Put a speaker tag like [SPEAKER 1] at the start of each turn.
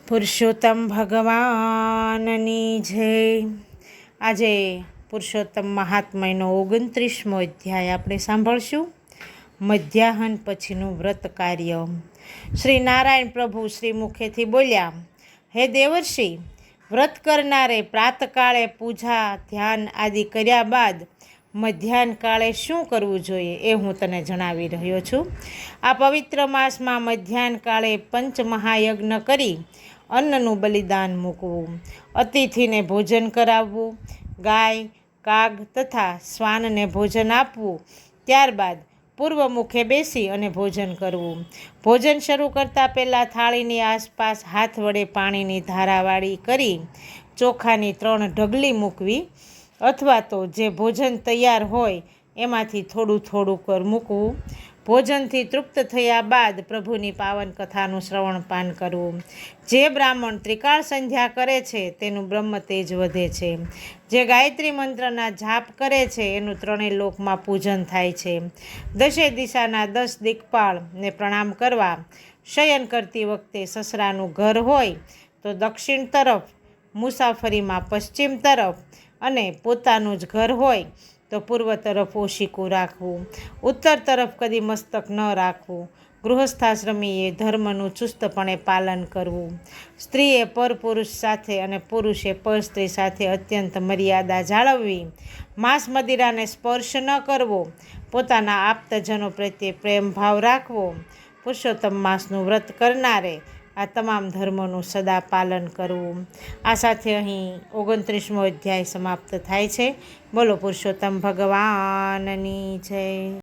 [SPEAKER 1] પુરુષોત્તમ ભગવાનની જય. આજે પુરુષોત્તમ મહાત્મ્યનો 29મો અધ્યાય આપણે સાંભળશું. મધ્યાહન પછીનું વ્રત કાર્ય. શ્રી નારાયણ પ્રભુ શ્રી મુખેથી બોલ્યા, હે દેવર્ષિ, વ્રત કરનારે પ્રાતકાળે પૂજા ધ્યાન આદિ કર્યા બાદ મધ્યાહન કાળે શું કરવું જોઈએ એ હું તને જણાવી રહ્યો છું. આ પવિત્ર માસમાં મધ્યાહન કાળે પંચમહાયજ્ઞ કરી અન્નનું બલિદાન મૂકવું, અતિથિને ભોજન કરાવવું, ગાય કાગ તથા શ્વાનને ભોજન આપવું, ત્યારબાદ પૂર્વ મુખે બેસી અને ભોજન કરવું. ભોજન શરૂ કરતાં પહેલાં થાળીની આસપાસ હાથ વડે પાણીની ધારાવાળી કરી ચોખાની 3 ઢગલી મૂકવી, અથવા તો જે ભોજન તૈયાર હોય એમાંથી થોડું થોડું મૂકવું. ભોજનથી તૃપ્ત થયા બાદ પ્રભુની પાવન કથાનું શ્રવણપાન કરવું. જે બ્રાહ્મણ ત્રિકાળ સંધ્યા કરે છે તેનું બ્રહ્મ તેજ વધે છે. જે ગાયત્રી મંત્રના જાપ કરે છે એનું 3 લોકમાં પૂજન થાય છે. 10 દિશાના 10 દિક્પાળને પ્રણામ કરવા. શયન કરતી વખતે સસરાનું ઘર હોય તો દક્ષિણ તરફ, મુસાફરીમાં પશ્ચિમ તરફ અને પોતાનું જ ઘર હોય તો પૂર્વ તરફ ઓશિકું રાખવું. ઉત્તર તરફ કદી મસ્તક ન રાખવું. ગૃહસ્થાશ્રમીએ ધર્મનું ચુસ્તપણે પાલન કરવું. સ્ત્રીએ પરપુરુષ સાથે અને પુરુષે પરસ્ત્રી સાથે અત્યંત મર્યાદા જાળવવી. માંસ મદિરાને સ્પર્શ ન કરવો. પોતાના આપ્તજનો પ્રત્યે પ્રેમ ભાવ રાખવો. પુરુષોત્તમ માસનું વ્રત કરનારે આ તમામ ધર્મોનું સદા પાલન કરવું. આ સાથે અહીં 29મો અધ્યાય સમાપ્ત થાય છે. બોલો પુરુષોત્તમ ભગવાનની જય.